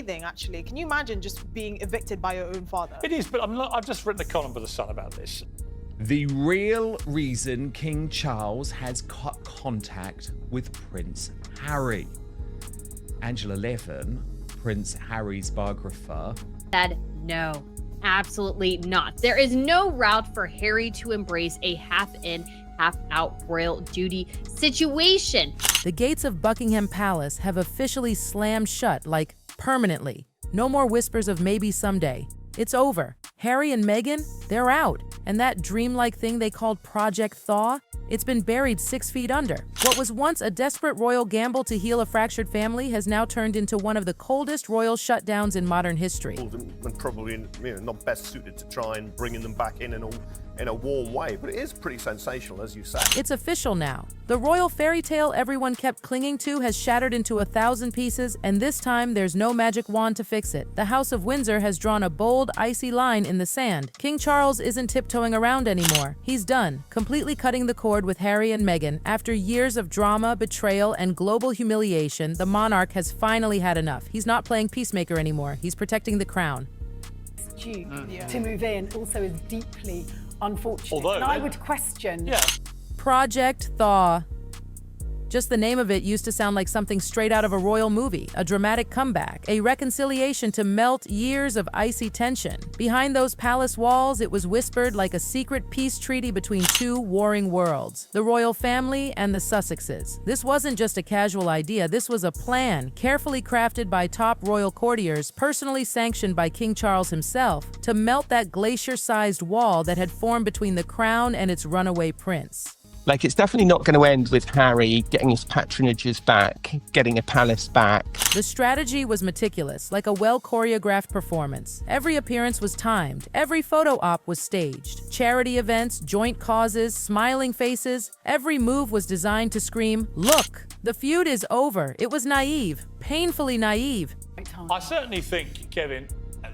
scathing, actually. Can you imagine just being evicted by your own father? It is, but I've just written a column for The Sun about this. The real reason King Charles has cut contact with Prince Harry. Angela Levin, Prince Harry's biographer, said no, absolutely not. There is no route for Harry to embrace a half-in, half-out royal duty situation. The gates of Buckingham Palace have officially slammed shut, like permanently. No more whispers of maybe someday. It's over. Harry and Meghan, they're out. And that dreamlike thing they called Project Thaw, it's been buried 6 feet under. What was once a desperate royal gamble to heal a fractured family has now turned into one of the coldest royal shutdowns in modern history. And probably not best suited to try and bringing them back in a warm way, but it is pretty sensational, as you say. It's official now. The royal fairy tale everyone kept clinging to has shattered into 1,000 pieces, and this time there's no magic wand to fix it. The House of Windsor has drawn a bold, icy line in the sand. King Charles isn't tiptoeing around anymore. He's done, completely cutting the cord with Harry and Meghan. After years of drama, betrayal, and global humiliation, the monarch has finally had enough. He's not playing peacemaker anymore. He's protecting the crown. Due to move in also is deeply unfortunate. Although, and I would question. Yeah. Project Thaw. Just the name of it used to sound like something straight out of a royal movie, a dramatic comeback, a reconciliation to melt years of icy tension. Behind those palace walls, it was whispered like a secret peace treaty between two warring worlds, the royal family and the Sussexes. This wasn't just a casual idea, this was a plan, carefully crafted by top royal courtiers, personally sanctioned by King Charles himself, to melt that glacier-sized wall that had formed between the crown and its runaway prince. Like, it's definitely not going to end with Harry getting his patronages back, getting a palace back. The strategy was meticulous, like a well-choreographed performance. Every appearance was timed. Every photo op was staged. Charity events, joint causes, smiling faces. Every move was designed to scream, "Look, the feud is over." It was naive, painfully naive. I certainly think, Kevin,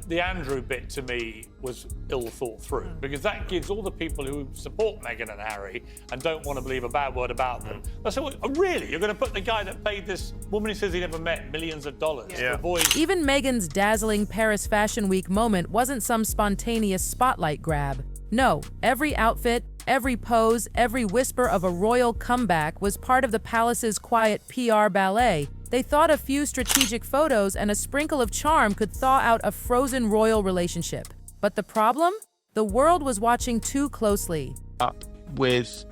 the Andrew bit to me was ill thought through, because that gives all the people who support Meghan and Harry and don't want to believe a bad word about them. I said, well, really? You're going to put the guy that paid this woman who says he never met millions of dollars to avoid... Even Meghan's dazzling Paris Fashion Week moment wasn't some spontaneous spotlight grab. No, every outfit, every pose, every whisper of a royal comeback was part of the palace's quiet PR ballet. They thought a few strategic photos and a sprinkle of charm could thaw out a frozen royal relationship. But the problem? The world was watching too closely. Up with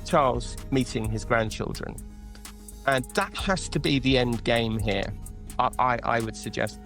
Charles meeting his grandchildren. And that has to be the end game here, I would suggest.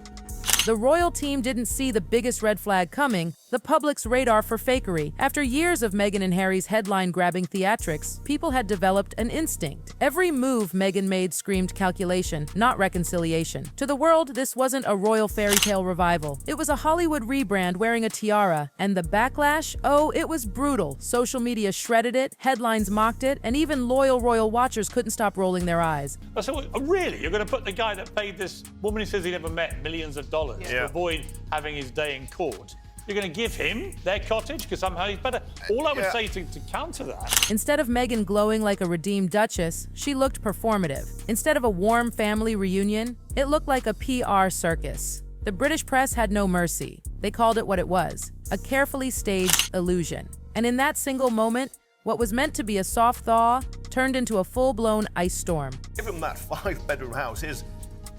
The royal team didn't see the biggest red flag coming, the public's radar for fakery. After years of Meghan and Harry's headline-grabbing theatrics, people had developed an instinct. Every move Meghan made screamed calculation, not reconciliation. To the world, this wasn't a royal fairy tale revival. It was a Hollywood rebrand wearing a tiara. And the backlash? Oh, it was brutal. Social media shredded it, headlines mocked it, and even loyal royal watchers couldn't stop rolling their eyes. I said, well, really? You're going to put the guy that paid this woman who says he never met millions of dollars to avoid having his day in court? You're going to give him their cottage because somehow he's better? All I would say to counter that... Instead of Meghan glowing like a redeemed duchess, she looked performative. Instead of a warm family reunion, it looked like a PR circus. The British press had no mercy. They called it what it was, a carefully staged illusion. And in that single moment, what was meant to be a soft thaw turned into a full-blown ice storm. Given that 5-bedroom house is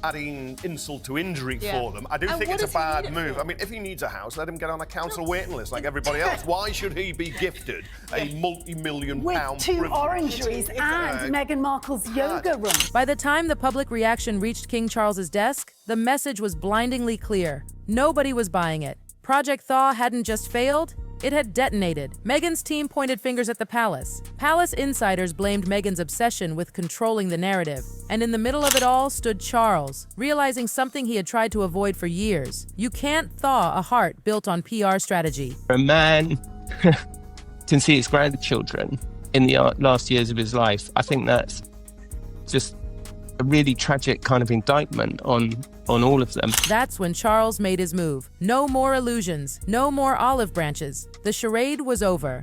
adding insult to injury for them, I do think it's a bad move. I mean, if he needs a house, let him get on a council waiting list like everybody else. Why should he be gifted a multi-million-pound with 2 orangeries and Meghan Markle's yoga room? By the time the public reaction reached King Charles's desk, the message was blindingly clear. Nobody was buying it. Project Thaw hadn't just failed, it had detonated. Meghan's team pointed fingers at the palace. Palace insiders blamed Meghan's obsession with controlling the narrative. And in the middle of it all stood Charles, realizing something he had tried to avoid for years. You can't thaw a heart built on PR strategy. A man can see his grandchildren in the last years of his life. I think that's just a really tragic kind of indictment on all of them. That's when Charles made his move. No more illusions, no more olive branches. The charade was over.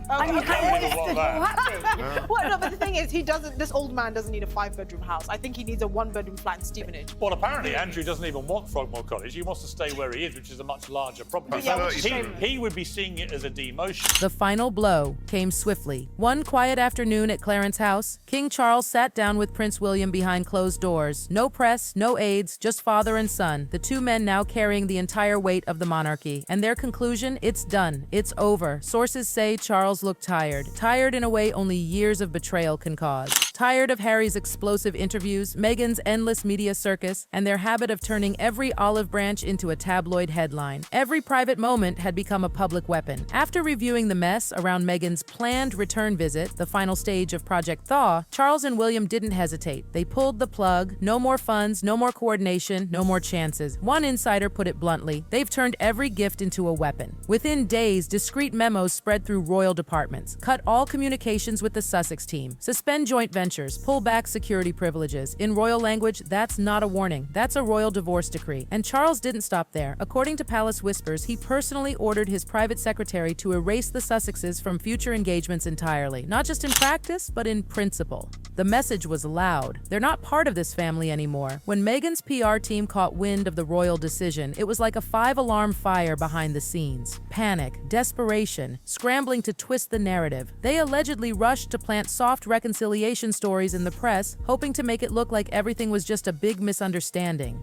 I mean, how wouldn't realistic want will that. that be? Well, no, but the thing is, this old man doesn't need a 5-bedroom house. I think he needs a 1-bedroom flat in Stevenage. Well, apparently Andrew doesn't even want Frogmore Cottage. He wants to stay where he is, which is a much larger property. Yeah, So which is true. he would be seeing it as a demotion. The final blow came swiftly. One quiet afternoon at Clarence House, King Charles sat down with Prince William behind closed doors. No press, no aides, just father and son, the two men now carrying the entire weight of the monarchy. And their conclusion, it's done. It's over. Sources say Charles looked tired. Tired in a way only years of betrayal can cause. Tired of Harry's explosive interviews, Meghan's endless media circus, and their habit of turning every olive branch into a tabloid headline. Every private moment had become a public weapon. After reviewing the mess around Meghan's planned return visit, the final stage of Project Thaw, Charles and William didn't hesitate. They pulled the plug. No more funds, no more coordination, no more chances. One insider put it bluntly, they've turned every gift into a weapon. Within days, discreet memos spread through royal departments. Cut all communications with the Sussex team. Suspend joint ventures. Pull back security privileges. In royal language, that's not a warning. That's a royal divorce decree. And Charles didn't stop there. According to Palace Whispers, he personally ordered his private secretary to erase the Sussexes from future engagements entirely. Not just in practice, but in principle. The message was loud. They're not part of this family anymore. When Meghan's PR team caught wind of the royal decision, it was like a 5-alarm fire behind the scenes. Panic, desperation, scrambling to twist the narrative. They allegedly rushed to plant soft reconciliation stories in the press, hoping to make it look like everything was just a big misunderstanding.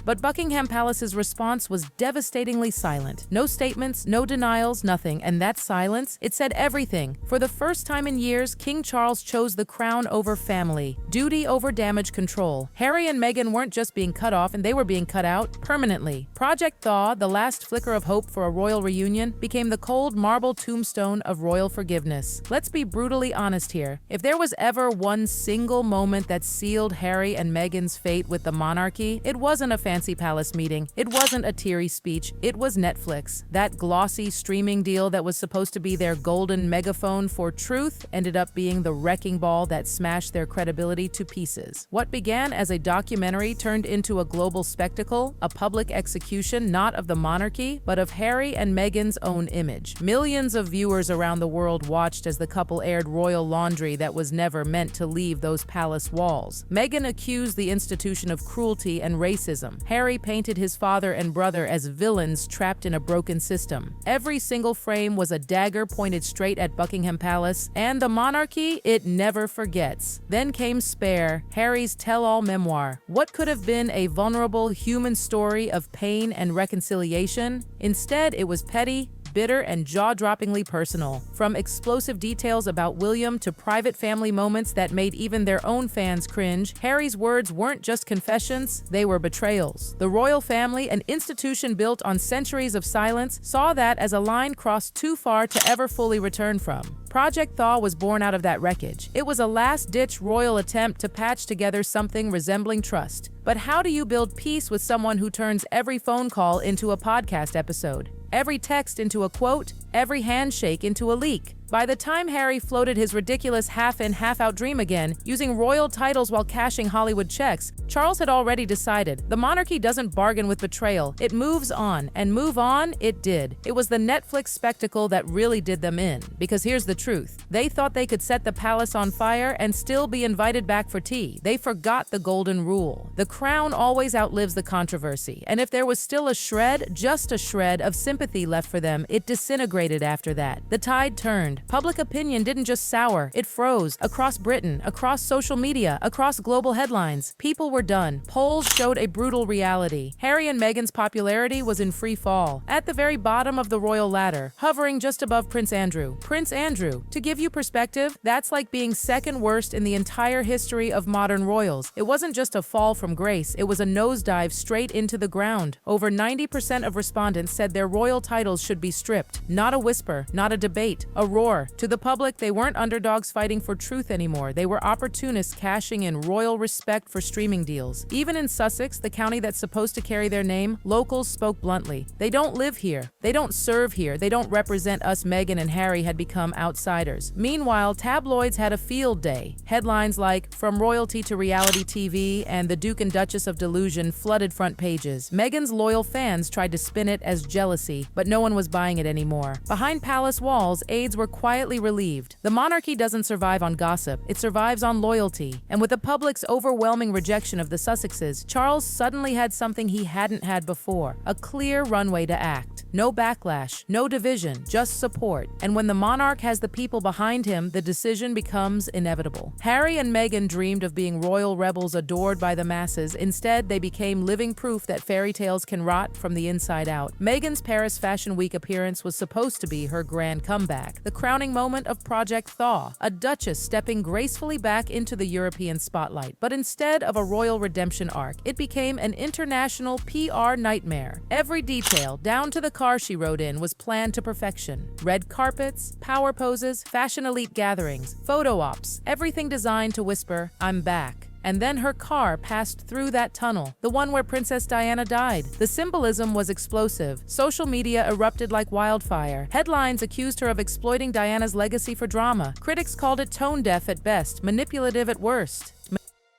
But Buckingham Palace's response was devastatingly silent. No statements, no denials, nothing. And that silence, it said everything. For the first time in years, King Charles chose the crown over family, duty over damage control. Harry and Meghan weren't just being cut off, and they were being cut out permanently. Project Thaw, the last flicker of hope for a royal reunion, became the cold marble tombstone of royal forgiveness. Let's be brutally honest here. If there was ever one single moment that sealed Harry and Meghan's fate with the monarchy, it wasn't a fancy palace meeting. It wasn't a teary speech. It was Netflix. That glossy streaming deal that was supposed to be their golden megaphone for truth ended up being the wrecking ball that smashed their credibility to pieces. What began as a documentary turned into a global spectacle, a public execution not of the monarchy, but of Harry and Meghan's own image. Millions of viewers around the world watched as the couple aired royal laundry that was never meant to leave those palace walls. Meghan accused the institution of cruelty and racism. Harry painted his father and brother as villains trapped in a broken system. Every single frame was a dagger pointed straight at Buckingham Palace, and the monarchy, it never forgets. Then came Spare, Harry's tell-all memoir. What could have been a vulnerable human story of pain and reconciliation? Instead, it was petty, bitter, and jaw-droppingly personal. From explosive details about William to private family moments that made even their own fans cringe, Harry's words weren't just confessions, they were betrayals. The royal family, an institution built on centuries of silence, saw that as a line crossed too far to ever fully return from. Project Thaw was born out of that wreckage. It was a last-ditch royal attempt to patch together something resembling trust. But how do you build peace with someone who turns every phone call into a podcast episode? Every text into a quote, every handshake into a leak. By the time Harry floated his ridiculous half-in, half-out dream again, using royal titles while cashing Hollywood checks, Charles had already decided the monarchy doesn't bargain with betrayal. It moves on, and move on it did. It was the Netflix spectacle that really did them in. Because here's the truth. They thought they could set the palace on fire and still be invited back for tea. They forgot the golden rule. The crown always outlives the controversy, and if there was still a shred, just a shred, of sympathy left for them, it disintegrated after that. The tide turned. Public opinion didn't just sour, it froze. Across Britain, across social media, across global headlines. People were done. Polls showed a brutal reality. Harry and Meghan's popularity was in free fall, at the very bottom of the royal ladder, hovering just above Prince Andrew. Prince Andrew, to give you perspective, that's like being second worst in the entire history of modern royals. It wasn't just a fall from grace, it was a nosedive straight into the ground. Over 90% of respondents said their royal titles should be stripped. Not a whisper, not a debate, a roar. To the public, they weren't underdogs fighting for truth anymore. They were opportunists cashing in royal respect for streaming deals. Even in Sussex, the county that's supposed to carry their name, locals spoke bluntly. They don't live here. They don't serve here. They don't represent us. Meghan and Harry had become outsiders. Meanwhile, tabloids had a field day. Headlines like "From Royalty to Reality TV" and "The Duke and Duchess of Delusion" flooded front pages. Meghan's loyal fans tried to spin it as jealousy, but no one was buying it anymore. Behind palace walls, aides were quietly relieved. The monarchy doesn't survive on gossip, it survives on loyalty. And with the public's overwhelming rejection of the Sussexes, Charles suddenly had something he hadn't had before, a clear runway to act. No backlash, no division, just support. And when the monarch has the people behind him, the decision becomes inevitable. Harry and Meghan dreamed of being royal rebels adored by the masses. Instead, they became living proof that fairy tales can rot from the inside out. Meghan's Paris Fashion Week appearance was supposed to be her grand comeback, the crowning moment of Project Thaw, a duchess stepping gracefully back into the European spotlight. But instead of a royal redemption arc, it became an international PR nightmare. Every detail, down to the car she rode in, was planned to perfection. Red carpets, power poses, fashion elite gatherings, photo ops, everything designed to whisper, "I'm back." And then her car passed through that tunnel, the one where Princess Diana died. The symbolism was explosive. Social media erupted like wildfire. Headlines accused her of exploiting Diana's legacy for drama. Critics called it tone-deaf at best, manipulative at worst.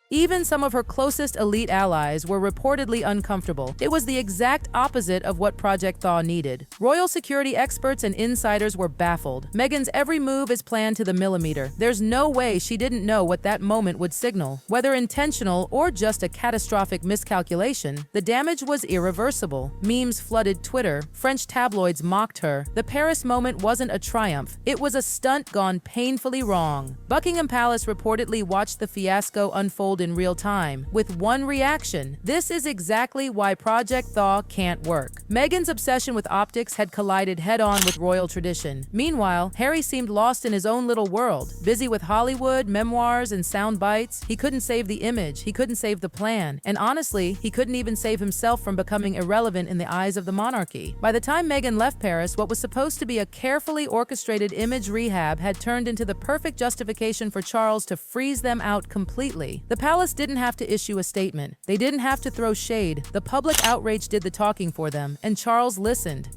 Even some of her closest elite allies were reportedly uncomfortable. It was the exact opposite of what Project Thaw needed. Royal security experts and insiders were baffled. Meghan's every move is planned to the millimeter. There's no way she didn't know what that moment would signal. Whether intentional or just a catastrophic miscalculation, the damage was irreversible. Memes flooded Twitter. French tabloids mocked her. The Paris moment wasn't a triumph. It was a stunt gone painfully wrong. Buckingham Palace reportedly watched the fiasco unfold in real time, with one reaction: this is exactly why Project Thaw can't work. Meghan's obsession with optics had collided head-on with royal tradition. Meanwhile, Harry seemed lost in his own little world, busy with Hollywood, memoirs, and sound bites. He couldn't save the image, he couldn't save the plan, and honestly, he couldn't even save himself from becoming irrelevant in the eyes of the monarchy. By the time Meghan left Paris, what was supposed to be a carefully orchestrated image rehab had turned into the perfect justification for Charles to freeze them out completely. The palace didn't have to issue a statement. They didn't have to throw shade. The public outrage did the talking for them, and Charles listened.